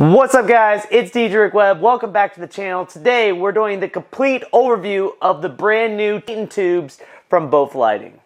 What's up guys, it's DJRickWeb. Welcome back to the channel. Today we're doing the complete overview of the brand new tubes from Both Lighting.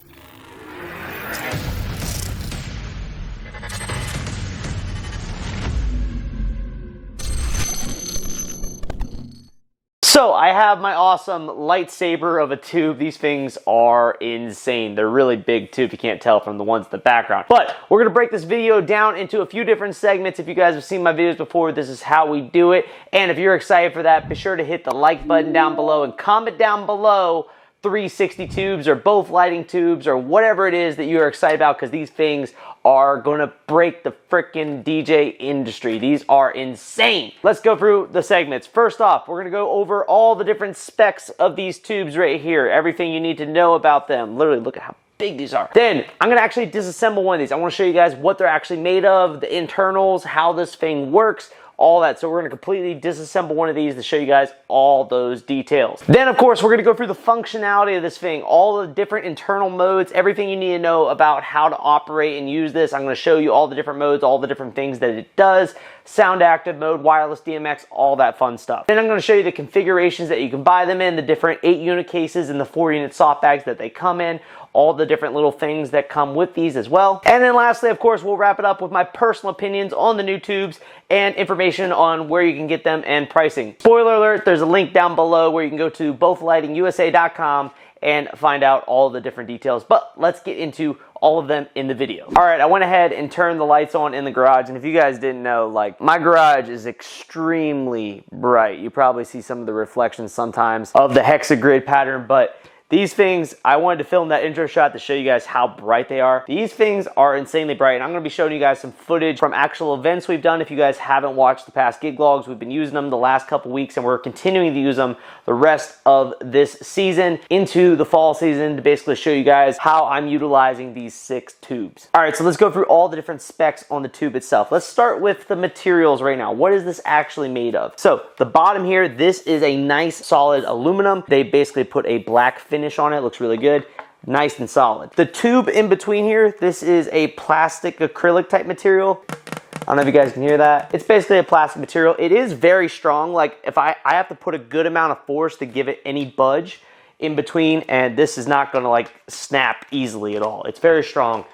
So I have my awesome lightsaber of a tube. These things are insane. They're really big too, if you can't tell from the ones in the background. But we're gonna break this video down into a few different segments. If you guys have seen my videos before, this is how we do it. And if you're excited for that, be sure to hit the like button down below and comment down below 360 tubes or Both Lighting tubes or whatever it is that you're excited about, because these things are gonna break the freaking DJ industry. These are insane. Let's go through the segments. First off, we're gonna go over all the different specs of these tubes right here. Everything you need to know about them. Literally, look at how big these are. Then I'm gonna actually disassemble one of these. I wanna show you guys what they're actually made of, the internals, how this thing works, all that. So we're gonna completely disassemble one of these to show you guys all those details. Then of course, we're gonna go through the functionality of this thing, all the different internal modes, everything you need to know about how to operate and use this. I'm gonna show you all the different modes, all the different things that it does, sound active mode, wireless DMX, all that fun stuff. Then I'm gonna show you the configurations that you can buy them in, the different 8-unit cases and the 4-unit soft bags that they come in, all the different little things that come with these as well. And then lastly, of course, we'll wrap it up with my personal opinions on the new tubes and information on where you can get them and pricing. Spoiler alert, there's a link down below where you can go to bothlightingusa.com and find out all the different details. But let's get into all of them in the video. All right, I went ahead and turned the lights on in the garage, and if you guys didn't know, like, my garage is extremely bright. You probably see some of the reflections sometimes of the hexagrid pattern, but these things, I wanted to film that intro shot to show you guys how bright they are. These things are insanely bright, and I'm gonna be showing you guys some footage from actual events we've done. If you guys haven't watched the past gig logs, we've been using them the last couple weeks, and we're continuing to use them the rest of this season into the fall season to basically show you guys how I'm utilizing these 6 tubes. All right, so let's go through all the different specs on the tube itself. Let's start with the materials right now. What is this actually made of? So the bottom here, this is a nice solid aluminum. They basically put a black finish on it. Looks really good, nice and solid. The tube in between here, this is a plastic acrylic type material. I don't know if you guys can hear that. It's basically a plastic material. It is very strong. Like, if I have to put a good amount of force to give it any budge in between, and this is not gonna like snap easily at all. It's very strong.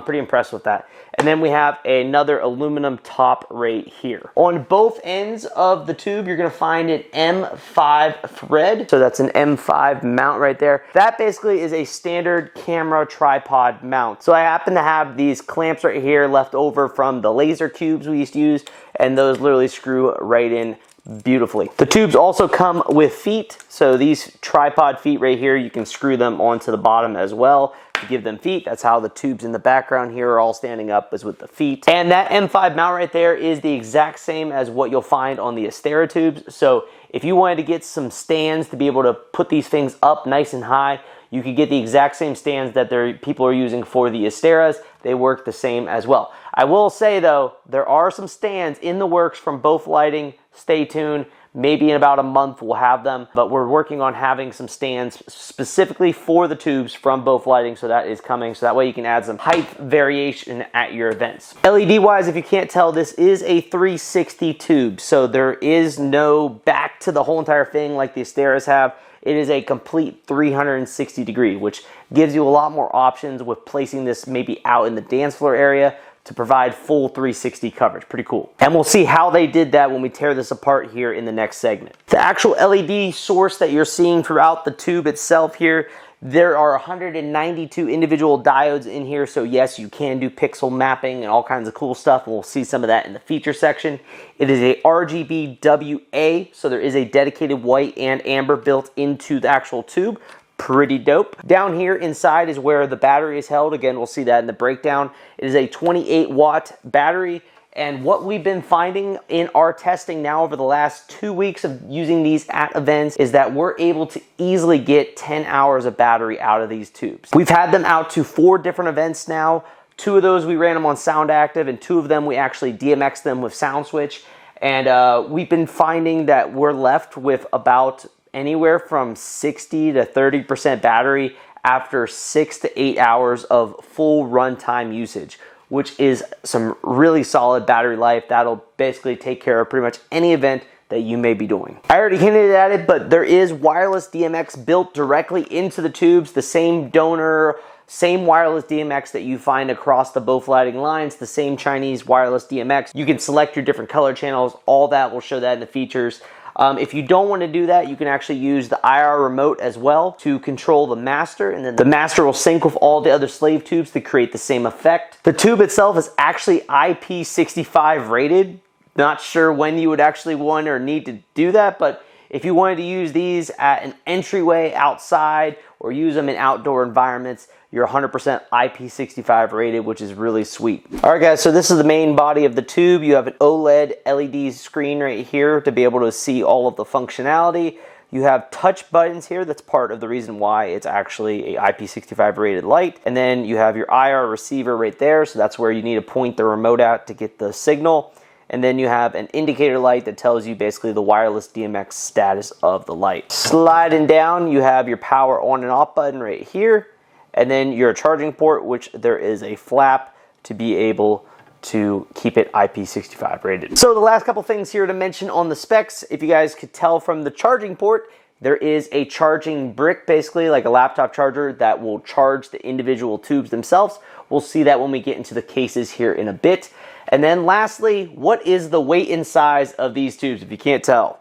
Pretty impressed with that. And then we have another aluminum top right here. On both ends of the tube, you're gonna find an M5 thread. So that's an M5 mount right there. That basically is a standard camera tripod mount. So I happen to have these clamps right here left over from the laser cubes we used to use, and those literally screw right in beautifully. The tubes also come with feet. So these tripod feet right here, you can screw them onto the bottom as well to give them feet. That's how the tubes in the background here are all standing up, is with the feet. And that M5 mount right there is the exact same as what you'll find on the Astera tubes. So if you wanted to get some stands to be able to put these things up nice and high, you could get the exact same stands that people are using for the Asteras. They work the same as well. I will say though, there are some stands in the works from Both Lighting. Stay tuned. Maybe in about a month we'll have them, but we're working on having some stands specifically for the tubes from Both Lighting, so that is coming, so that way you can add some height variation at your events. LED wise, if you can't tell, this is a 360 tube, so there is no back to the whole entire thing like the Asteras have. It is a complete 360 degree, which gives you a lot more options with placing this maybe out in the dance floor area to provide full 360 coverage. Pretty cool. And we'll see how they did that when we tear this apart here in the next segment. The actual LED source that you're seeing throughout the tube itself here, there are 192 individual diodes in here, so yes, you can do pixel mapping and all kinds of cool stuff. We'll see some of that in the feature section. It is a RGB WA, so there is a dedicated white and amber built into the actual tube. Pretty dope. Down here inside is where the battery is held. Again, we'll see that in the breakdown. It is a 28-watt battery, and what we've been finding in our testing now over the last 2 weeks of using these at events is that we're able to easily get 10 hours of battery out of these tubes. We've had them out to 4 different events now. 2 of those we ran them on sound active, and 2 of them we actually DMX'd them with sound switch. And we've been finding that we're left with about anywhere from 60 to 30% battery after 6 to 8 hours of full runtime usage, which is some really solid battery life that'll basically take care of pretty much any event that you may be doing. I already hinted at it, but there is wireless DMX built directly into the tubes, the same donor, same wireless DMX that you find across the Bofl lighting lines, the same Chinese wireless DMX. You can select your different color channels, all that, will show that in the features. If you don't want to do that, you can actually use the IR remote as well to control the master, and then the master will sync with all the other slave tubes to create the same effect. The tube itself is actually IP65 rated. Not sure when you would actually want or need to do that, but if you wanted to use these at an entryway outside or use them in outdoor environments, you're 100% IP65 rated, which is really sweet. All right, guys, so this is the main body of the tube. You have an OLED LED screen right here to be able to see all of the functionality. You have touch buttons here. That's part of the reason why it's actually a IP65 rated light. And then you have your IR receiver right there. So that's where you need to point the remote at to get the signal. And then you have an indicator light that tells you basically the wireless DMX status of the light. Sliding down, you have your power on and off button right here. And then your charging port, which there is a flap to be able to keep it IP65 rated. So the last couple things here to mention on the specs, if you guys could tell from the charging port, there is a charging brick, basically like a laptop charger, that will charge the individual tubes themselves. We'll see that when we get into the cases here in a bit. And then lastly, what is the weight and size of these tubes? If you can't tell,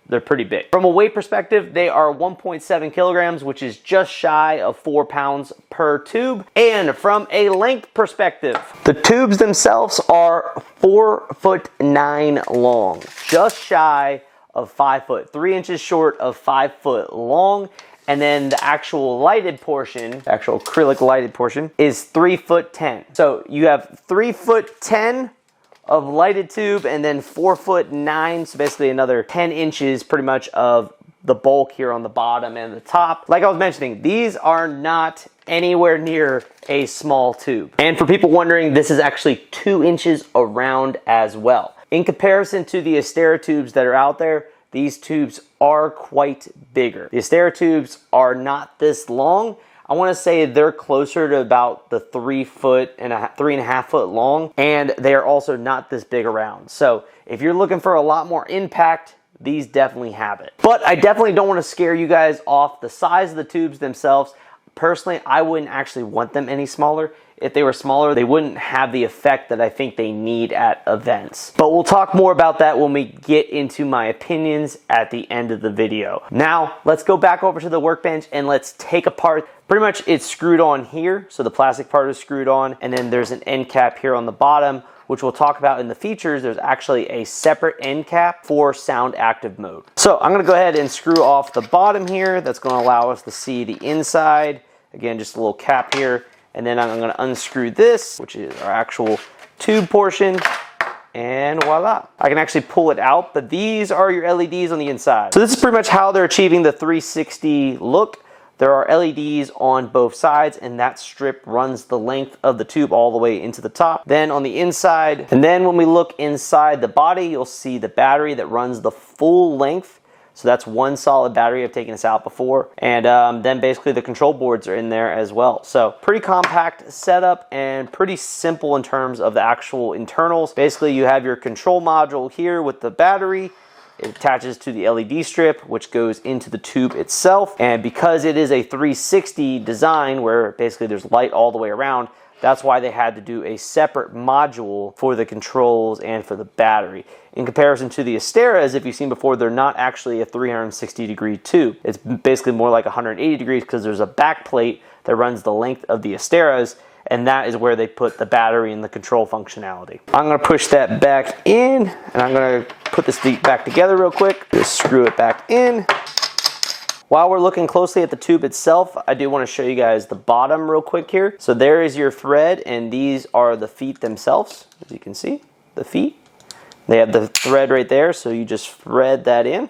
they're pretty big. From a weight perspective, they are 1.7 kilograms, which is just shy of 4 pounds per tube. And from a length perspective, the tubes themselves are 4'9" long, just shy of 5 foot, 3 inches short of 5 foot long. And then the actual lighted portion, the actual acrylic lighted portion, is 3'10". So you have 3'10" of lighted tube and then 4'9", so basically another 10 inches pretty much of the bulk here on the bottom and the top. Like I was mentioning, these are not anywhere near a small tube. And for people wondering, this is actually 2 inches around as well. In comparison to the Astera tubes that are out there, these tubes are quite bigger. The Astera tubes are not this long. I want to say they're closer to about the 3.5 foot long, and they are also not this big around. So if you're looking for a lot more impact, these definitely have it. But I definitely don't want to scare you guys off the size of the tubes themselves. Personally, I wouldn't actually want them any smaller. If they were smaller, they wouldn't have the effect that I think they need at events. But we'll talk more about that when we get into my opinions at the end of the video. Now, let's go back over to the workbench and let's take apart. Pretty much it's screwed on here, so the plastic part is screwed on, and then there's an end cap here on the bottom, which we'll talk about in the features. There's actually a separate end cap for sound active mode. So I'm gonna go ahead and screw off the bottom here. That's gonna allow us to see the inside. Again, just a little cap here. And then I'm gonna unscrew this, which is our actual tube portion, and voila. I can actually pull it out, but these are your LEDs on the inside. So this is pretty much how they're achieving the 360 look. There are LEDs on both sides, and that strip runs the length of the tube all the way into the top. Then on the inside, and then when we look inside the body, you'll see the battery that runs the full length. So that's one solid battery. I've taken this out before. And then basically the control boards are in there as well. So pretty compact setup and pretty simple in terms of the actual internals. Basically you have your control module here with the battery. It attaches to the LED strip, which goes into the tube itself. And because it is a 360 design where basically there's light all the way around, that's why they had to do a separate module for the controls and for the battery. In comparison to the Astera, as if you've seen before, they're not actually a 360 degree tube. It's basically more like 180 degrees because there's a back plate that runs the length of the Asteras, and that is where they put the battery and the control functionality. I'm gonna push that back in, and I'm gonna put this back together real quick. Just screw it back in. While we're looking closely at the tube itself, I do want to show you guys the bottom real quick here. So there is your thread, and these are the feet themselves. As you can see, the feet. They have the thread right there, so you just thread that in.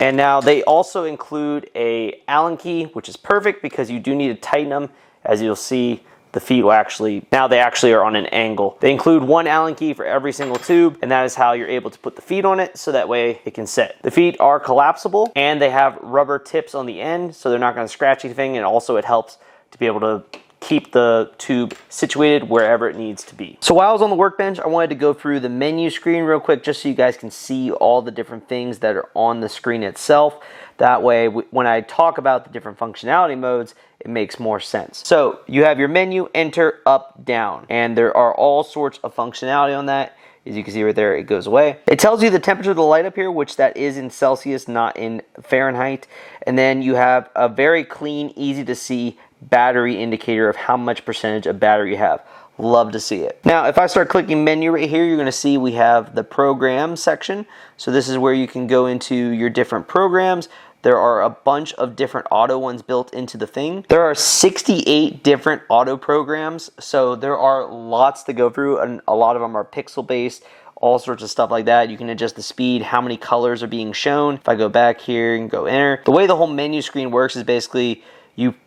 And now they also include a Allen key, which is perfect because you do need to tighten them. As you'll see, the feet will actually, now they actually are on an angle. They include one Allen key for every single tube, and that is how you're able to put the feet on it, so that way it can sit. The feet are collapsible, and they have rubber tips on the end, so they're not gonna scratch anything, and also it helps to be able to keep the tube situated wherever it needs to be. So while I was on the workbench, I wanted to go through the menu screen real quick just so you guys can see all the different things that are on the screen itself. That way, when I talk about the different functionality modes, it makes more sense. So you have your menu, enter, up, down, and there are all sorts of functionality on that. As you can see right there, it goes away. It tells you the temperature of the light up here, which that is in Celsius, not in Fahrenheit. And then you have a very clean, easy to see battery indicator of how much percentage of battery you have. Love to see it. Now, if I start clicking menu right here, you're going to see we have the program section. So this is where you can go into your different programs. There are a bunch of different auto ones built into the thing. There are 68 different auto programs, so there are lots to go through, and a lot of them are pixel based, all sorts of stuff like that. You can adjust the speed, how many colors are being shown. If I go back here and go enter, the way the whole menu screen works is basically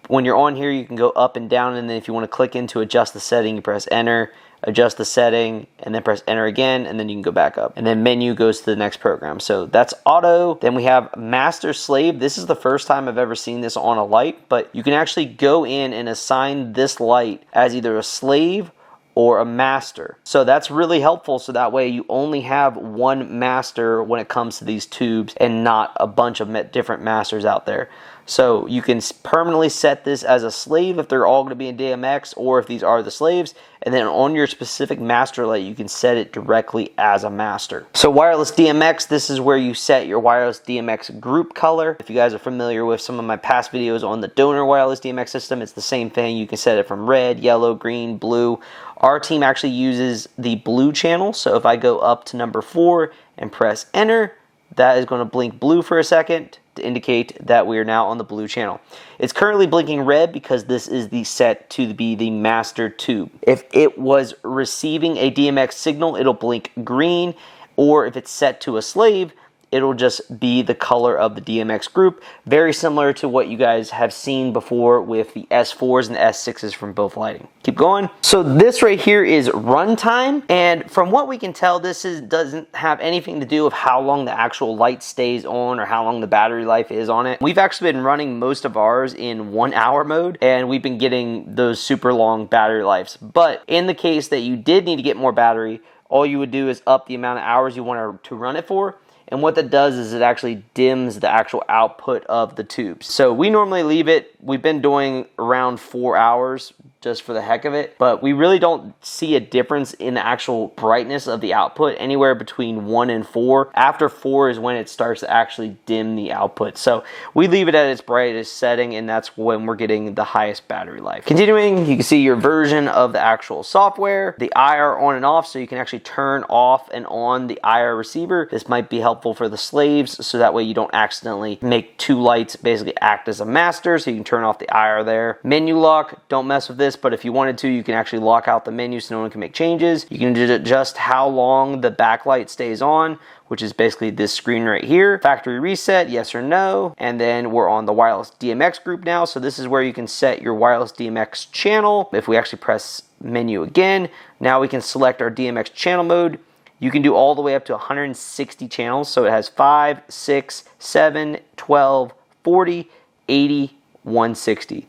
when you're on here, you can go up and down, and then if you want to click in to adjust the setting, you press enter, adjust the setting, and then press enter again, and then you can go back up. And then menu goes to the next program. So that's auto. Then we have master slave. This is the first time I've ever seen this on a light, but you can actually go in and assign this light as either a slave or a master. So that's really helpful, so that way you only have one master when it comes to these tubes and not a bunch of different masters out there. So you can permanently set this as a slave if they're all going to be in DMX, or if these are the slaves, and then on your specific master light you can set it directly as a master. So wireless DMX, this is where you set your wireless DMX group color. If you guys are familiar with some of my past videos on the donor wireless DMX system, it's the same thing. You can set it from red, yellow, green, blue. Our team actually uses the blue channel, so if I go up to number 4 and press enter, that is going to blink blue for a second to indicate that we are now on the blue channel. It's currently blinking red because this is the set to be the master tube. If it was receiving a DMX signal, it'll blink green, or if it's set to a slave, it'll just be the color of the DMX group. Very similar to what you guys have seen before with the S4s and the S6s from both lighting. Keep going. So this right here is runtime, and from what we can tell, this doesn't have anything to do with how long the actual light stays on or how long the battery life is on it. We've actually been running most of ours in 1 hour mode, and we've been getting those super long battery lives. But in the case that you did need to get more battery, all you would do is up the amount of hours you want to run it for. And what that does is it actually dims the actual output of the tubes. So we normally leave it, we've been doing around 4 hours just for the heck of it, but we really don't see a difference in the actual brightness of the output anywhere between 1 and 4. After 4 is when it starts to actually dim the output. So we leave it at its brightest setting, and that's when we're getting the highest battery life. Continuing, you can see your version of the actual software, the IR on and off, so you can actually turn off and on the IR receiver. This might be helpful for the slaves, so that way you don't accidentally make 2 lights basically act as a master, so you can turn off the IR there. Menu lock, don't mess with this, but if you wanted to, you can actually lock out the menu so no one can make changes. You can adjust how long the backlight stays on, which is basically this screen right here. Factory reset, yes or no. And then we're on the wireless DMX group now. So this is where you can set your wireless DMX channel. If we actually press menu again, now we can select our DMX channel mode. You can do all the way up to 160 channels. So it has 5, 6, 7, 12, 40, 80, 160.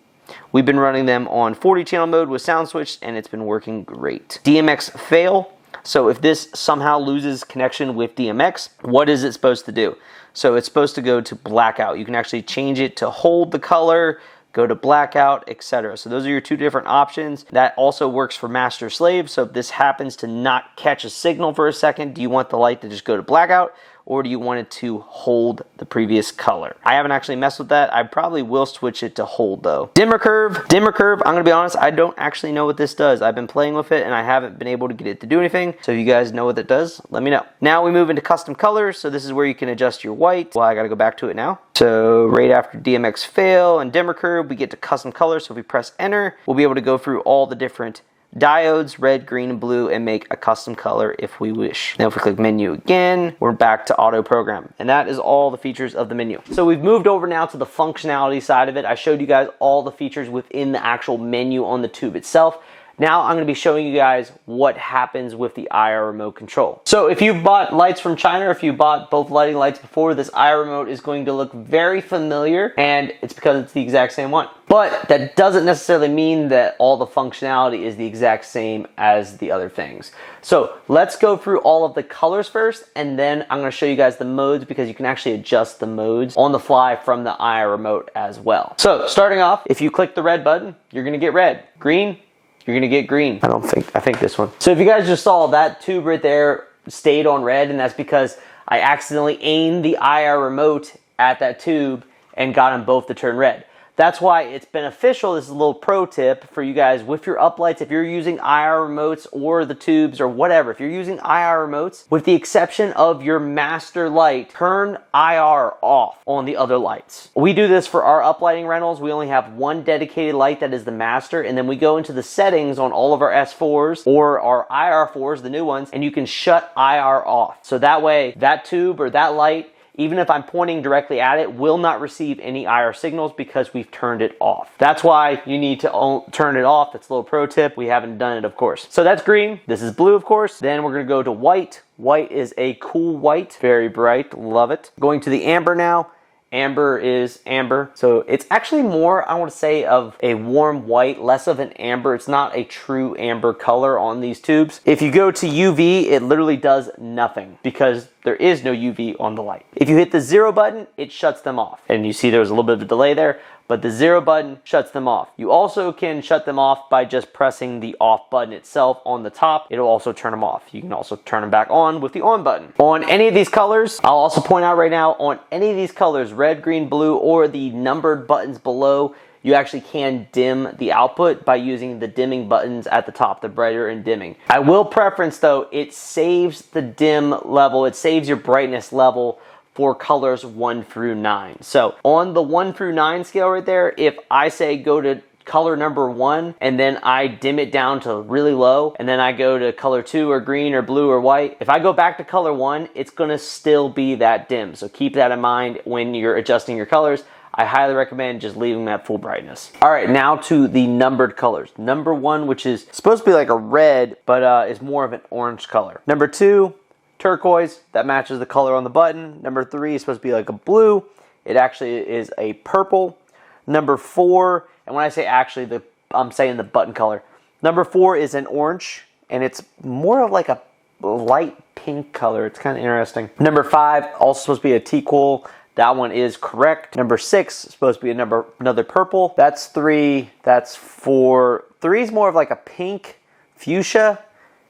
We've been running them on 40 channel mode with sound switch, and it's been working great. DMX fail. So if this somehow loses connection with DMX, what is it supposed to do? So it's supposed to go to blackout. You can actually change it to hold the color, go to blackout, etc. So those are your 2 different options. That also works for master slave. So if this happens to not catch a signal for a second, do you want the light to just go to blackout, or do you want it to hold the previous color? I haven't actually messed with that. I probably will switch it to hold though. Dimmer curve, I'm gonna be honest, I don't actually know what this does. I've been playing with it and I haven't been able to get it to do anything. So if you guys know what it does, let me know. Now we move into custom colors. So this is where you can adjust your white. Well, I gotta go back to it now. So right after DMX fail and dimmer curve, we get to custom colors. So if we press enter, we'll be able to go through all the different diodes, red, green, and blue, and make a custom color if we wish. Now if we click menu again, we're back to auto program, and that is all the features of the menu. So we've moved over now to the functionality side of it. I showed you guys all the features within the actual menu on the tube itself. Now I'm going to be showing you guys what happens with the IR remote control. So if you've bought lights from China, or if you bought both lighting lights before, this IR remote is going to look very familiar, and it's because it's the exact same one. But that doesn't necessarily mean that all the functionality is the exact same as the other things. So let's go through all of the colors first, and then I'm going to show you guys the modes, because you can actually adjust the modes on the fly from the IR remote as well. So starting off, if you click the red button, you're going to get red. Green, you're going to get green. I think this one. So if you guys just saw that tube right there stayed on red, and that's because I accidentally aimed the IR remote at that tube and got them both to turn red. That's why it's beneficial. This is a little pro tip for you guys with your uplights. If you're using IR remotes or the tubes or whatever, if you're using IR remotes, with the exception of your master light, turn IR off on the other lights. We do this for our uplighting rentals. We only have one dedicated light that is the master, and then we go into the settings on all of our S4s or our IR4s, the new ones, and you can shut IR off. So that way, that tube or that light, even if I'm pointing directly at it, will not receive any IR signals because we've turned it off. That's why you need to turn it off. That's a little pro tip. We haven't done it, of course. So that's green. This is blue, of course. Then we're gonna go to white. White is a cool white, very bright, love it. Going to the amber now. Amber is amber. So it's actually more, I want to say, of a warm white, less of an amber. It's not a true amber color on these tubes. If you go to UV, it literally does nothing because there is no UV on the light. If you hit the 0 button, it shuts them off. And you see there's a little bit of a delay there, but the 0 button shuts them off. You also can shut them off by just pressing the off button itself on the top. It'll also turn them off. You can also turn them back on with the on button. On any of these colors, I'll also point out right now, on any of these colors, red, green, blue, or the numbered buttons below, you actually can dim the output by using the dimming buttons at the top, the brighter and dimming. I will preference though, it saves the dim level, it saves your brightness level for colors 1 through 9. So on the 1 through 9 scale right there, if I say go to color number 1 and then I dim it down to really low, and then I go to color 2 or green or blue or white, if I go back to color 1, it's gonna still be that dim. So keep that in mind when you're adjusting your colors. I highly recommend just leaving them at full brightness. All right, now to the numbered colors. Number 1, which is supposed to be like a red, but is more of an orange color. Number 2, turquoise, that matches the color on the button. Number 3 is supposed to be like a blue. It actually is a purple. Number 4, and when I say actually, I'm saying the button color. Number 4 is an orange, and it's more of like a light pink color. It's kind of interesting. Number 5, also supposed to be a teakwool. That one is correct. Number 6 is supposed to be another purple. That's 3. That's 4. 3 is more of like a pink fuchsia.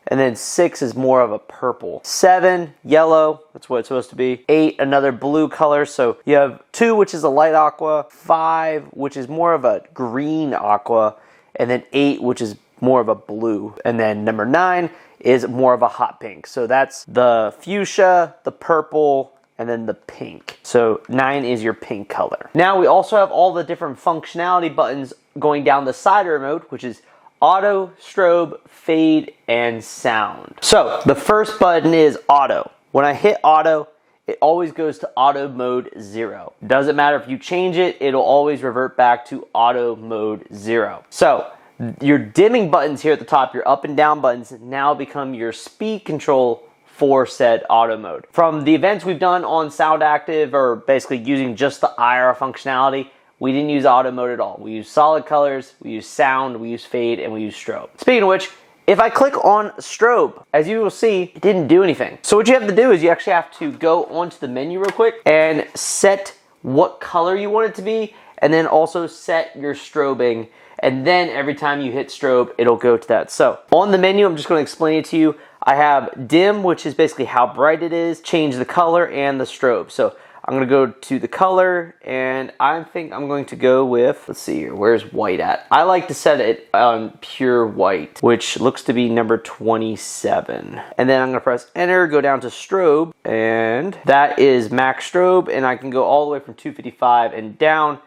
And then 6 is more of a purple. 7, yellow, that's what it's supposed to be. 8, another blue color. So you have 2, which is a light aqua. 5, which is more of a green aqua. And then 8, which is more of a blue. And then number 9 is more of a hot pink. So that's the fuchsia, the purple, and then the pink. So 9 is your pink color. Now we also have all the different functionality buttons going down the side of the remote, which is auto, strobe, fade, and sound. So the first button is auto. When I hit auto, it always goes to auto mode 0. Doesn't matter if you change it, it'll always revert back to auto mode 0. So your dimming buttons here at the top, your up and down buttons, now become your speed control for said auto mode. From the events we've done on Sound Active, or basically using just the IR functionality, we didn't use auto mode at all. We use solid colors, we use sound, we use fade, and we use strobe. Speaking of which, if I click on strobe, as you will see, it didn't do anything. So what you have to do is you actually have to go onto the menu real quick and set what color you want it to be, and then also set your strobing, and then every time you hit strobe, it'll go to that. So on the menu, I'm just going to explain it to you. I have dim, which is basically how bright it is, change the color, and the strobe. So I'm going to go to the color, and I think I'm going to go with, let's see here, where's white at? I like to set it on pure white, which looks to be number 27. And then I'm going to press enter, go down to strobe, and that is max strobe, and I can go all the way from 255 and down.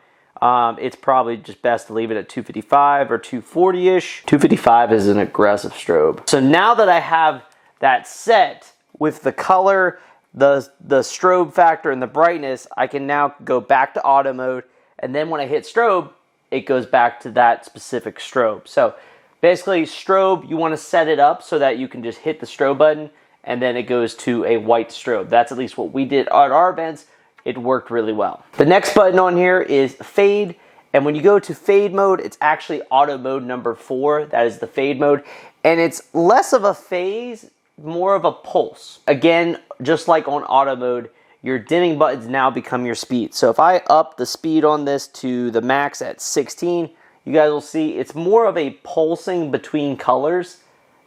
It's probably just best to leave it at 255 or 240-ish. 255 is an aggressive strobe. So now that I have that set with the color, the strobe factor, and the brightness, I can now go back to auto mode, and then when I hit strobe, it goes back to that specific strobe. So basically strobe, you want to set it up so that you can just hit the strobe button and then it goes to a white strobe. That's at least what we did at our events. It worked really well. The next button on here is fade. And when you go to fade mode, it's actually auto mode number 4. That is the fade mode. And it's less of a phase, more of a pulse. Again, just like on auto mode, your dimming buttons now become your speed. So if I up the speed on this to the max at 16, you guys will see it's more of a pulsing between colors,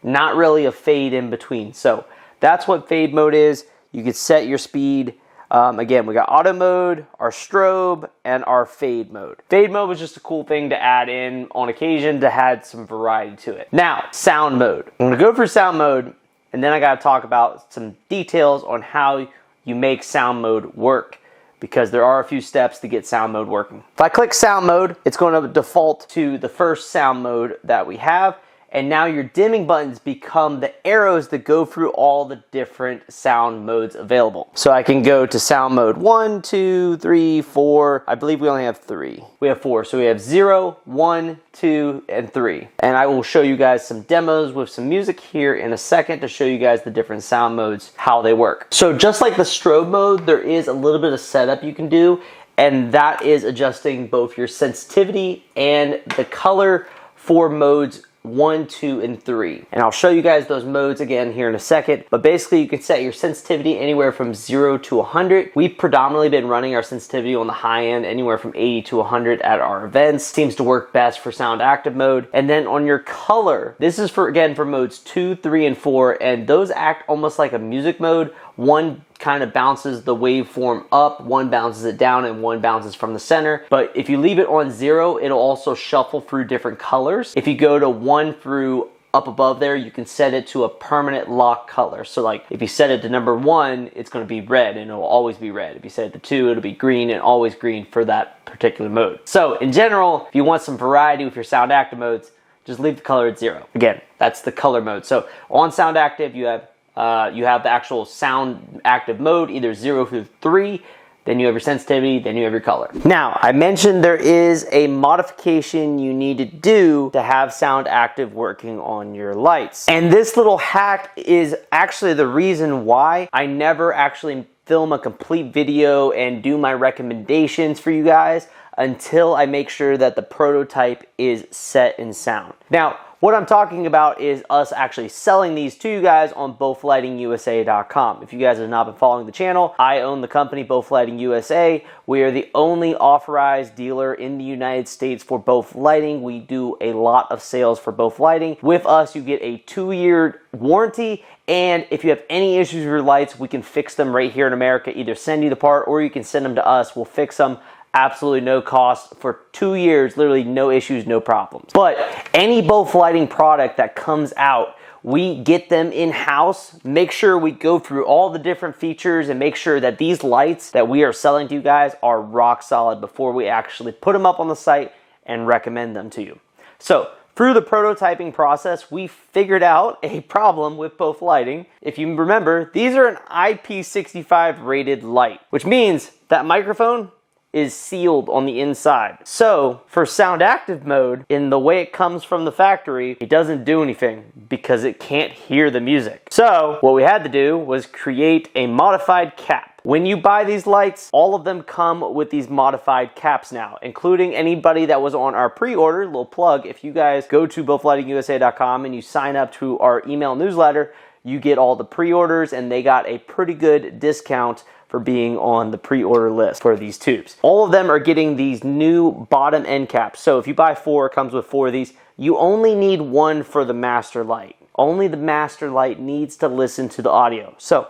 not really a fade in between. So that's what fade mode is. You can set your speed. Again, we got auto mode, our strobe, and our fade mode. Fade mode was just a cool thing to add in on occasion to add some variety to it. Now, sound mode. I'm gonna go for sound mode, and then I gotta talk about some details on how you make sound mode work, because there are a few steps to get sound mode working. If I click sound mode, it's going to default to the first sound mode that we have, and now your dimming buttons become the arrows that go through all the different sound modes available. So I can go to sound mode 1, 2, 3, 4. I believe we only have 3. We have 4. So we have 0, 1, 2, and 3. And I will show you guys some demos with some music here in a second to show you guys the different sound modes, how they work. So just like the strobe mode, there is a little bit of setup you can do, and that is adjusting both your sensitivity and the color for modes 1, 2, and 3. And I'll show you guys those modes again here in a second. But basically you can set your sensitivity anywhere from 0 to 100. We've predominantly been running our sensitivity on the high end, anywhere from 80 to 100 at our events. Seems to work best for sound active mode. And then on your color, this is for, again, for modes 2, 3, and 4. And those act almost like a music mode. One kind of bounces the waveform up, one bounces it down, and one bounces from the center. But if you leave it on 0, it'll also shuffle through different colors. If you go to 1 through up above there, you can set it to a permanent lock color. So like if you set it to number 1, it's going to be red and it'll always be red. If you set it to 2, it'll be green and always green for that particular mode. So in general, if you want some variety with your sound active modes, just leave the color at 0. Again, that's the color mode. So on sound active, you have the actual sound active mode, either 0 through 3, then you have your sensitivity, then you have your color. Now, I mentioned there is a modification you need to do to have sound active working on your lights. And this little hack is actually the reason why I never actually film a complete video and do my recommendations for you guys until I make sure that the prototype is set in sound. Now, what I'm talking about is us actually selling these to you guys on BothLightingUSA.com. If you guys have not been following the channel, I own the company Both Lighting USA. We are the only authorized dealer in the United States for Both Lighting. We do a lot of sales for Both Lighting. With us, you get a 2-year warranty, and if you have any issues with your lights, we can fix them right here in America. Either send you the part or you can send them to us. We'll fix them. Absolutely no cost for 2 years, literally no issues, no problems. But any Both Lighting product that comes out, we get them in-house, make sure we go through all the different features and make sure that these lights that we are selling to you guys are rock solid before we actually put them up on the site and recommend them to you. So through the prototyping process, we figured out a problem with Both Lighting. If you remember, these are an IP65 rated light, which means that microphone is sealed on the inside. So for sound active mode, in the way it comes from the factory, it doesn't do anything because it can't hear the music. So what we had to do was create a modified cap. When you buy these lights, all of them come with these modified caps now, including anybody that was on our pre-order. Little plug, if you guys go to BothLightingUSA.com and you sign up to our email newsletter, you get all the pre-orders, and they got a pretty good discount for being on the pre-order list for these tubes. All of them are getting these new bottom end caps. So if you buy 4, it comes with 4 of these. You only need 1 for the master light. Only the master light needs to listen to the audio. So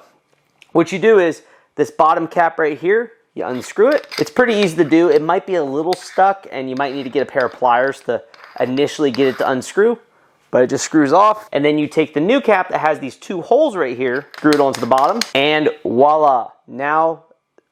what you do is this bottom cap right here, you unscrew it. It's pretty easy to do. It might be a little stuck and you might need to get a pair of pliers to initially get it to unscrew, but it just screws off. And then you take the new cap that has these 2 holes right here, screw it onto the bottom, and voila. Now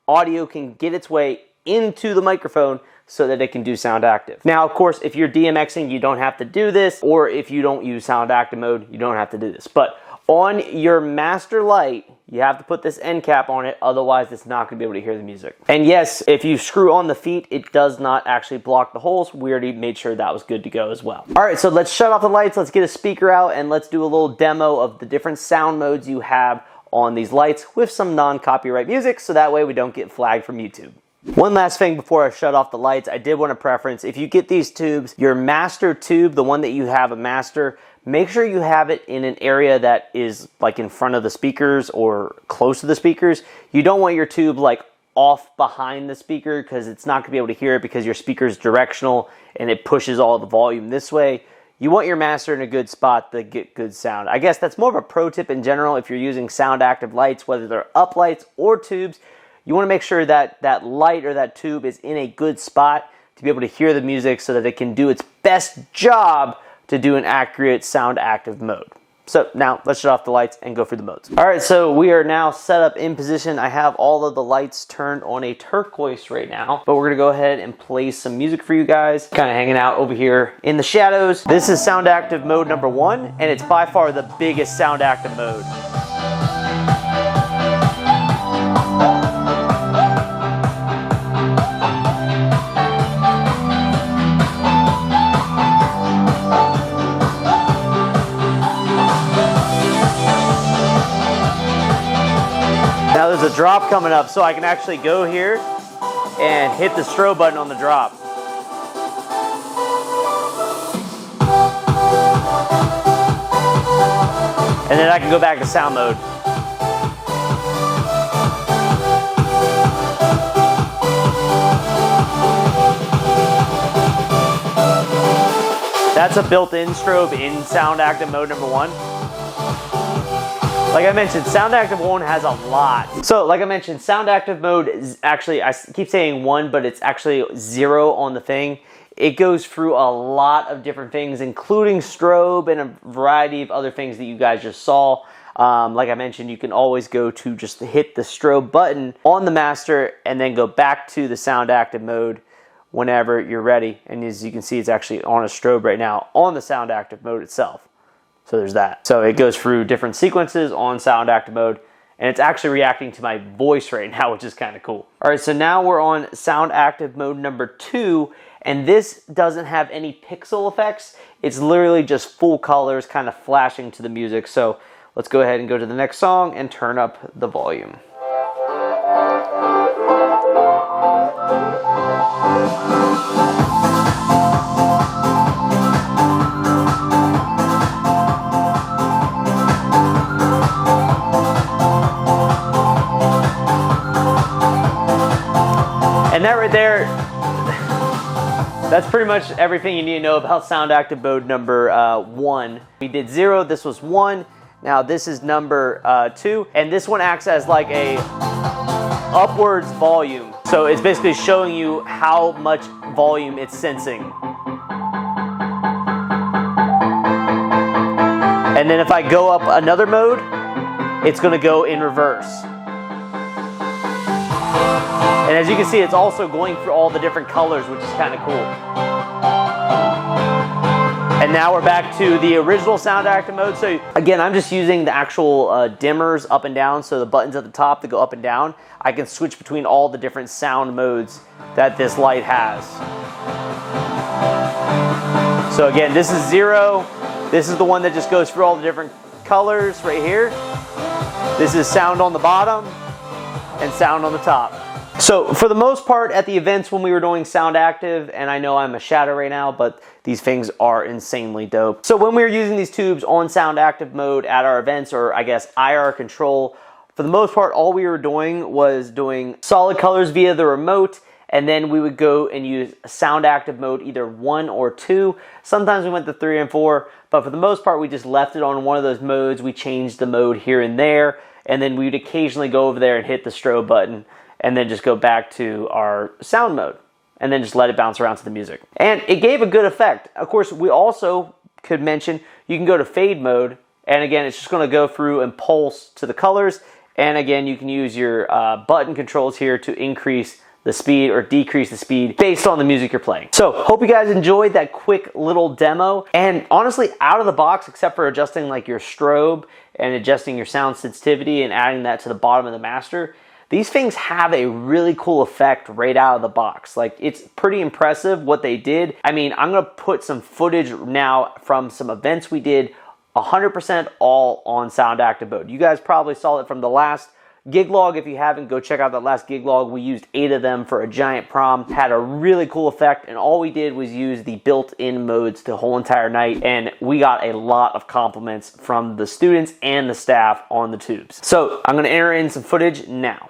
audio can get its way into the microphone so that it can do sound active. Now, of course, if you're DMXing, you don't have to do this, or if you don't use sound active mode, you don't have to do this. But on your master light, you have to put this end cap on it, otherwise it's not going to be able to hear the music. And yes, if you screw on the feet, it does not actually block the holes. We already made sure that was good to go as well. All right, so let's shut off the lights, let's get a speaker out, and let's do a little demo of the different sound modes you have on these lights with some non-copyright music, so that way we don't get flagged from YouTube. One last thing before I shut off the lights, I did want to preference, if you get these tubes, your master tube, the one that you have a master, make sure you have it in an area that is like in front of the speakers or close to the speakers. You don't want your tube like off behind the speaker because it's not going to be able to hear it because your speaker is directional and it pushes all the volume this way. You want your master in a good spot to get good sound. I guess that's more of a pro tip in general if you're using sound active lights, whether they're up lights or tubes. You want to make sure that that light or that tube is in a good spot to be able to hear the music so that it can do its best job to do an accurate sound active mode. So now let's shut off the lights and go through the modes. All right, so we are now set up in position. I have all of the lights turned on a turquoise right now, but we're gonna go ahead and play some music for you guys, kind of hanging out over here in the shadows. This is sound active mode number 1, and it's by far the biggest sound active mode. Now there's a drop coming up, so I can actually go here and hit the strobe button on the drop. And then I can go back to sound mode. That's a built-in strobe in sound active mode number 1. Like I mentioned, sound active 1 has a lot. So like I mentioned, sound active mode is actually, I keep saying 1, but it's actually 0 on the thing. It goes through a lot of different things, including strobe and a variety of other things that you guys just saw. Like I mentioned, you can always go to just hit the strobe button on the master and then go back to the sound active mode whenever you're ready. And as you can see, it's actually on a strobe right now on the sound active mode itself. So there's that. So it goes through different sequences on sound active mode, and it's actually reacting to my voice right now, which is kind of cool. All right, so now we're on sound active mode number 2, and this doesn't have any pixel effects. It's literally just full colors kind of flashing to the music. So let's go ahead and go to the next song and turn up the volume. And that right there, that's pretty much everything you need to know about sound active mode number 1. We did 0, this was 1, now this is number 2, and this one acts as like a upwards volume. So it's basically showing you how much volume it's sensing. And then if I go up another mode, it's going to go in reverse. And as you can see, it's also going through all the different colors, which is kind of cool. And now we're back to the original sound active mode. So again, I'm just using the actual dimmers up and down, so the buttons at the top that go up and down. I can switch between all the different sound modes that this light has. So again, this is 0. This is the one that just goes through all the different colors right here. This is sound on the bottom and sound on the top. So for the most part at the events when we were doing sound active, and I know I'm a shadow right now, but these things are insanely dope. So when we were using these tubes on sound active mode at our events, or I guess IR control, for the most part all we were doing was doing solid colors via the remote, and then we would go and use sound active mode either 1 or 2. Sometimes we went to 3 and 4, but for the most part we just left it on one of those modes. We changed the mode here and there, and then we would occasionally go over there and hit the strobe button and then just go back to our sound mode and then just let it bounce around to the music. And it gave a good effect. Of course, we also could mention you can go to fade mode, and again, it's just gonna go through and pulse to the colors. And again, you can use your button controls here to increase the speed or decrease the speed based on the music you're playing. So hope you guys enjoyed that quick little demo. And honestly, out of the box, except for adjusting like your strobe and adjusting your sound sensitivity and adding that to the bottom of the master, these things have a really cool effect right out of the box. Like, it's pretty impressive what they did. I mean, I'm gonna put some footage now from some events we did, 100% all on sound active mode. You guys probably saw it from the last gig log. If you haven't, go check out that last gig log. We used 8 of them for a giant prom. Had a really cool effect, and all we did was use the built-in modes the whole entire night, and we got a lot of compliments from the students and the staff on the tubes. So I'm gonna enter in some footage now.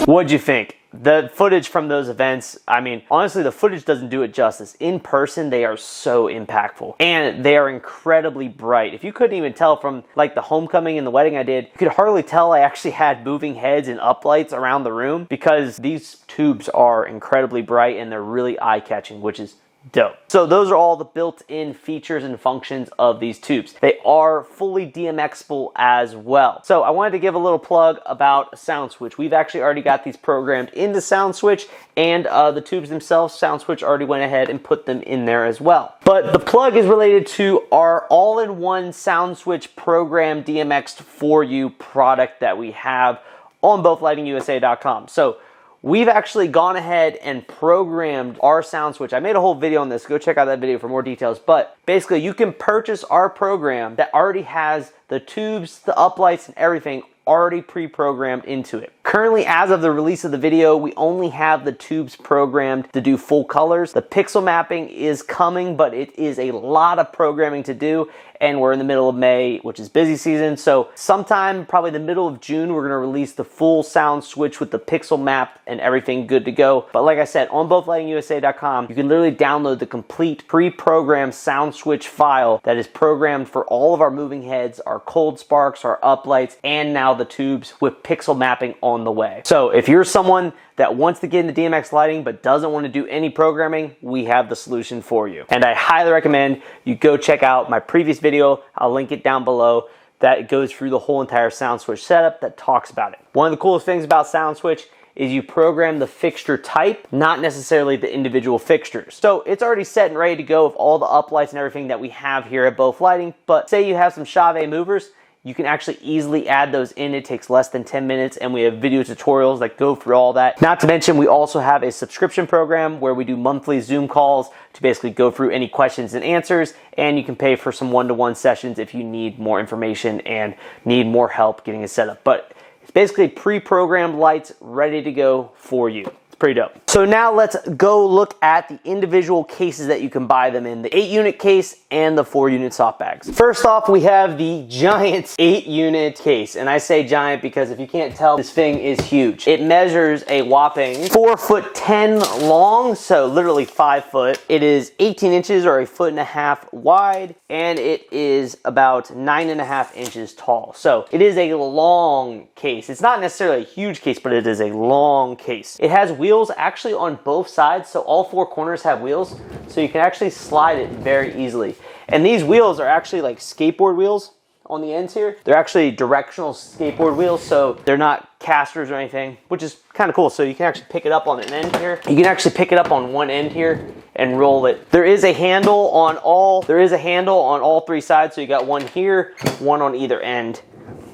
What'd you think? The footage from those events, I mean, honestly, the footage doesn't do it justice. In person, they are so impactful, and they are incredibly bright. If you couldn't even tell from like the homecoming and the wedding I did, you could hardly tell I actually had moving heads and uplights around the room, because these tubes are incredibly bright and they're really eye-catching, which is dope. So those are all the built-in features and functions of these tubes. They are fully DMXable as well. So I wanted to give a little plug about SoundSwitch. We've actually already got these programmed into SoundSwitch, and the tubes themselves, SoundSwitch already went ahead and put them in there as well. But the plug is related to our all-in-one SoundSwitch program DMX'd for you product that we have on BothLightingUSA.com. So we've actually gone ahead and programmed our sound switch. I made a whole video on this. Go check out that video for more details. But basically, you can purchase our program that already has the tubes, the uplights, and everything already pre-programmed into it. Currently, as of the release of the video, we only have the tubes programmed to do full colors. The pixel mapping is coming, but it is a lot of programming to do, and we're in the middle of May, which is busy season. So sometime, probably the middle of June, we're gonna release the full sound switch with the pixel map and everything good to go. But like I said, on BothLightingUSA.com, you can literally download the complete pre-programmed sound switch file that is programmed for all of our moving heads, our cold sparks, our uplights, and now the tubes with pixel mapping on the way. So if you're someone that wants to get into DMX lighting but doesn't want to do any programming, we have the solution for you. And I highly recommend you go check out my previous video. I'll link it down below. That goes through the whole entire sound switch setup that talks about it. One of the coolest things about sound switch is you program the fixture type, not necessarily the individual fixtures. So it's already set and ready to go with all the uplights and everything that we have here at Both Lighting. But say you have some Chauvet movers, you can actually easily add those in. It takes less than 10 minutes, and we have video tutorials that go through all that. Not to mention, we also have a subscription program where we do monthly Zoom calls to basically go through any questions and answers, and you can pay for some one-to-one sessions if you need more information and need more help getting it set up. But it's basically pre-programmed lights ready to go for you. Pretty dope. So now let's go look at the individual cases that you can buy them in, the 8-unit case and the 4-unit soft bags. First off, we have the giant 8-unit case, and I say giant because if you can't tell, this thing is huge. It measures a whopping 4'10" long, so literally 5 foot. It is 18 inches or 1.5 feet wide, and it is about 9.5 inches tall. So it is a long case. It's not necessarily a huge case, but it is a long case. It has wheels actually on both sides, so all 4 corners have wheels, so you can actually slide it very easily. And these wheels are actually like skateboard wheels on the ends here. They're actually directional skateboard wheels, so they're not casters or anything, which is kind of cool. So you can actually pick it up on an end here. You can actually pick it up on one end here and roll it. There is a handle on all 3 sides, so you got one here, one on either end.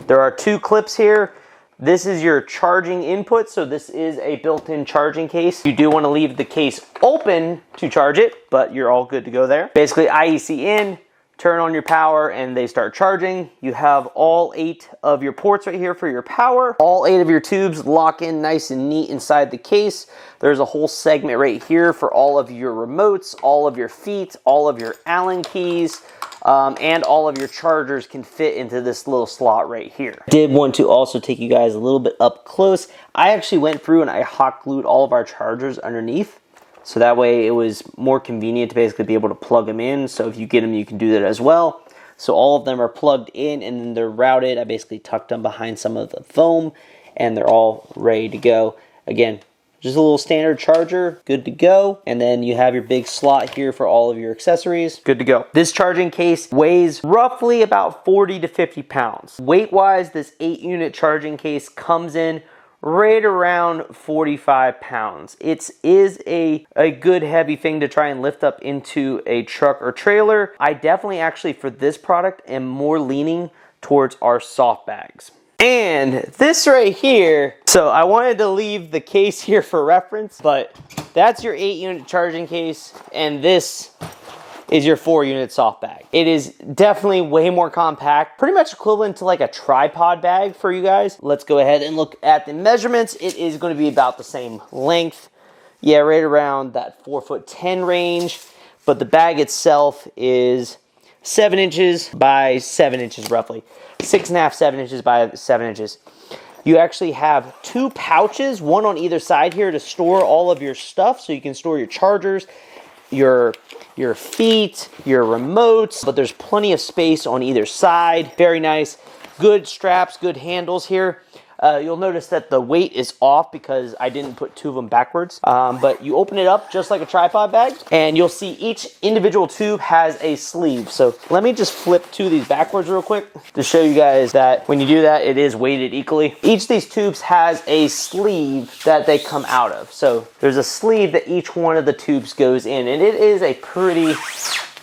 There are 2 clips here. This is your charging input, so this is a built-in charging case. You do want to leave the case open to charge it, but you're all good to go there. Basically, IEC in, turn on your power and they start charging. You have all 8 of your ports right here for your power. All 8 of your tubes lock in nice and neat inside the case. There's a whole segment right here for all of your remotes, all of your feet, all of your Allen keys, and all of your chargers can fit into this little slot right here. Did want to also take you guys a little bit up close. I actually went through and I hot glued all of our chargers underneath. So that way it was more convenient to basically be able to plug them in. So if you get them, you can do that as well. So all of them are plugged in and then they're routed. I basically tucked them behind some of the foam and they're all ready to go. Again, just a little standard charger, good to go. And then you have your big slot here for all of your accessories, good to go. This charging case weighs roughly about 40 to 50 pounds. Weight-wise, this 8-unit charging case comes in right around 45 pounds. It is a good heavy thing to try and lift up into a truck or trailer. I definitely actually, for this product, am more leaning towards our soft bags. And this right here, so I wanted to leave the case here for reference, but that's your 8-unit charging case, and this is your 4-unit soft bag. It is definitely way more compact, pretty much equivalent to like a tripod bag for you guys. Let's go ahead and look at the measurements. It is going to be about the same length. Yeah, right around that 4'10" range, but the bag itself is 7 inches by 7 inches roughly. 6.5, 7 inches by 7 inches. You actually have 2 pouches, one on either side here to store all of your stuff. So you can store your chargers, your feet, your remotes, but there's plenty of space on either side. Very nice. Good straps, good handles here. You'll notice that the weight is off because I didn't put 2 of them backwards. But you open it up just like a tripod bag, and you'll see each individual tube has a sleeve. So let me just flip 2 of these backwards real quick to show you guys that when you do that, it is weighted equally. Each of these tubes has a sleeve that they come out of. So there's a sleeve that each one of the tubes goes in, and it is a pretty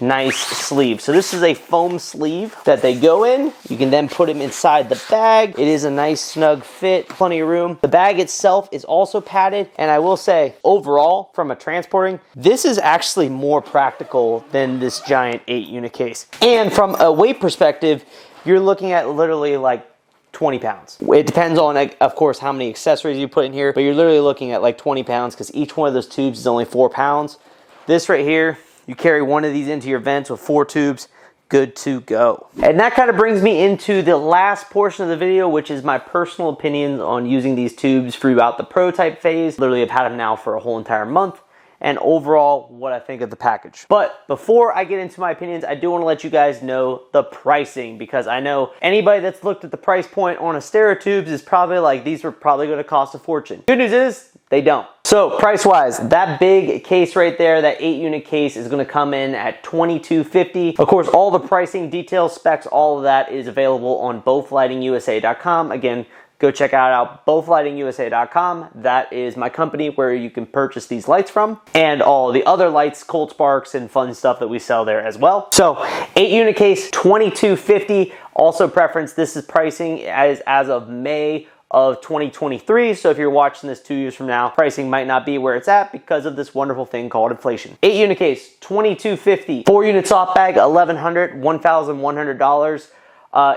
nice sleeve. So this is a foam sleeve that they go in. You can then put them inside the bag. It is a nice snug fit, plenty of room. The bag itself is also padded, and I will say overall from a transporting, this is actually more practical than this giant 8-unit case. And from a weight perspective, you're looking at literally like 20 pounds. It depends on, of course, how many accessories you put in here, but you're literally looking at like 20 pounds because each one of those tubes is only 4 pounds. This right here, you carry one of these into your vents with 4 tubes, good to go. And that kind of brings me into the last portion of the video, which is my personal opinions on using these tubes throughout the prototype phase. Literally, I've had them now for a whole entire month, and overall, what I think of the package. But before I get into my opinions, I do want to let you guys know the pricing, because I know anybody that's looked at the price point on a Stereotubes is probably like, these were probably going to cost a fortune. Good news is, they don't. So price-wise, that big case right there, that 8-unit case is going to come in at $22.50. Of course, all the pricing, details, specs, all of that is available on BothLightingUSA.com. Again, go check out BothLightingUSA.com. That is my company where you can purchase these lights from, and all the other lights, cold sparks, and fun stuff that we sell there as well. So 8-unit case, $22.50. Also preference, this is pricing as of May of 2023. So if you're watching this 2 years from now, pricing might not be where it's at because of this wonderful thing called inflation. 8-unit case, $22.50. 4-unit soft bag, $1,100, $1,100.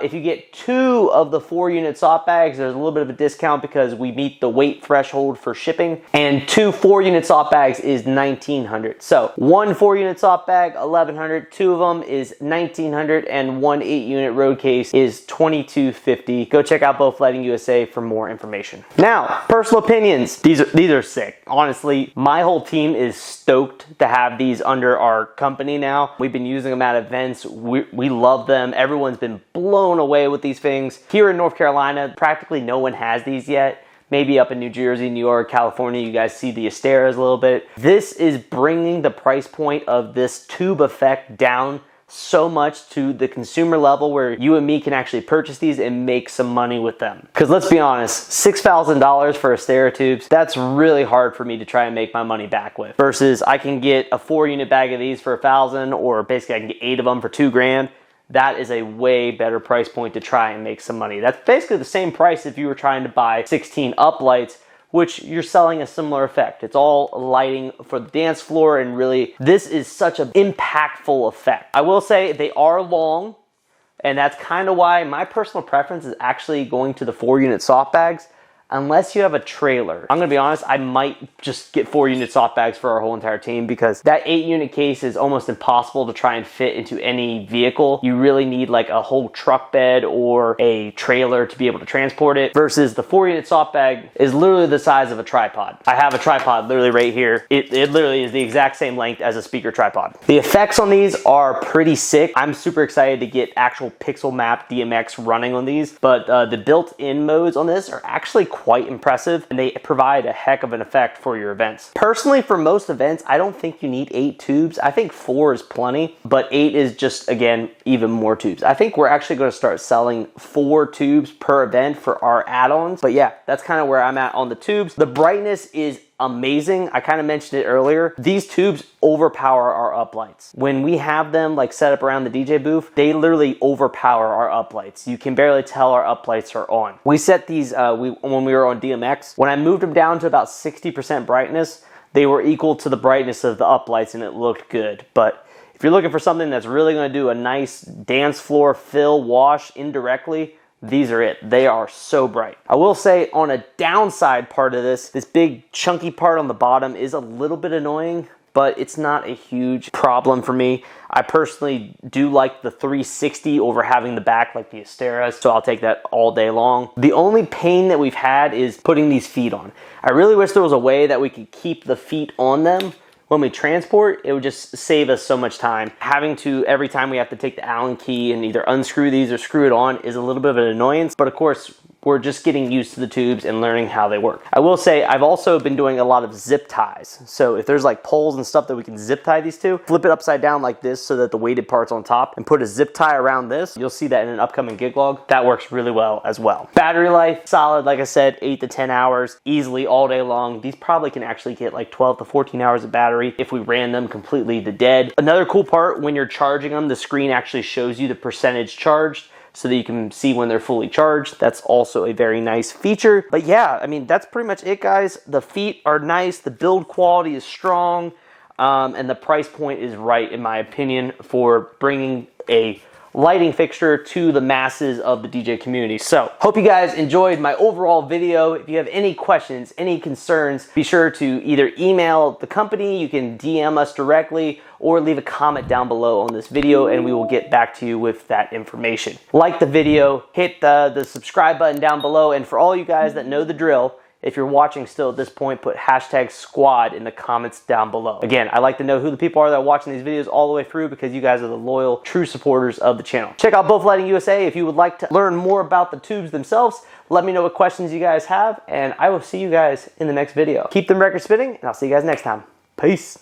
If you get 2 of the 4-unit soft bags, there's a little bit of a discount because we meet the weight threshold for shipping. And 2 4-unit soft bags is $1,900. So 1 4-unit soft bag, $1,100. 2 of them is $1,900, and 1 8-unit road case is $22.50. Go check out Both Lighting USA for more information. Now, personal opinions. These are sick. Honestly, my whole team is stoked to have these under our company now. We've been using them at events. We love them. Everyone's been blown away with these things. Here in North Carolina, practically no one has these yet. Maybe up in New Jersey, New York, California, you guys see the Asteras a little bit. This is bringing the price point of this tube effect down so much to the consumer level where you and me can actually purchase these and make some money with them. Because let's be honest, $6,000 for a Stereotubes, that's really hard for me to try and make my money back with. Versus I can get a 4-unit bag of these for $1,000, or basically I can get 8 of them for $2 grand. That is a way better price point to try and make some money. That's basically the same price if you were trying to buy 16 up lights which you're selling a similar effect. It's all lighting for the dance floor, and really, this is such an impactful effect. I will say they are long, and that's kind of why my personal preference is actually going to the 4-unit soft bags. Unless you have a trailer. I'm gonna be honest, I might just get 4-unit soft bags for our whole entire team, because that 8-unit case is almost impossible to try and fit into any vehicle. You really need like a whole truck bed or a trailer to be able to transport it, versus the 4-unit soft bag is literally the size of a tripod. I have a tripod literally right here. It literally is the exact same length as a speaker tripod. The effects on these are pretty sick. I'm super excited to get actual pixel map DMX running on these, but the built-in modes on this are actually quite impressive, and they provide a heck of an effect for your events. Personally, for most events, I don't think you need 8 tubes. I think 4 is plenty, but 8 is just, again, even more tubes. I think we're actually going to start selling 4 tubes per event for our add-ons. But yeah, that's kind of where I'm at on the tubes. The brightness is amazing. I kind of mentioned it earlier. These tubes overpower our uplights. When we have them like set up around the DJ booth, they literally overpower our uplights. You can barely tell our uplights are on. We set these when we were on DMX. When I moved them down to about 60% brightness, they were equal to the brightness of the uplights, and it looked good. But if you're looking for something that's really going to do a nice dance floor fill wash indirectly, these are it. They are so bright. I will say, on a downside part of this big chunky part on the bottom is a little bit annoying, but it's not a huge problem for me. I personally do like the 360 over having the back like the Asteras, so I'll take that all day long. The only pain that we've had is putting these feet on. I really wish there was a way that we could keep the feet on them when we transport. It would just save us so much time. Having to, every time we have to take the Allen key and either unscrew these or screw it on, is a little bit of an annoyance, but of course, we're just getting used to the tubes and learning how they work. I will say, I've also been doing a lot of zip ties. So if there's like poles and stuff that we can zip tie these to, flip it upside down like this so that the weighted part's on top, and put a zip tie around this. You'll see that in an upcoming gig log. That works really well as well. Battery life, solid, like I said, 8 to 10 hours, easily all day long. These probably can actually get like 12 to 14 hours of battery if we ran them completely to dead. Another cool part, when you're charging them, the screen actually shows you the percentage charged, so that you can see when they're fully charged. That's also a very nice feature. But yeah, I mean, that's pretty much it, guys. The feet are nice, the build quality is strong, and the price point is right, in my opinion, for bringing a lighting fixture to the masses of the DJ community. So, hope you guys enjoyed my overall video. If you have any questions, any concerns, be sure to either email the company, you can DM us directly, or leave a comment down below on this video, and we will get back to you with that information. Like the video, hit the subscribe button down below, and for all you guys that know the drill, if you're watching still at this point, put #squad in the comments down below. Again, I like to know who the people are that are watching these videos all the way through, because you guys are the loyal, true supporters of the channel. Check out Both Lighting USA if you would like to learn more about the tubes themselves. Let me know what questions you guys have, and I will see you guys in the next video. Keep them records spinning, and I'll see you guys next time. Peace.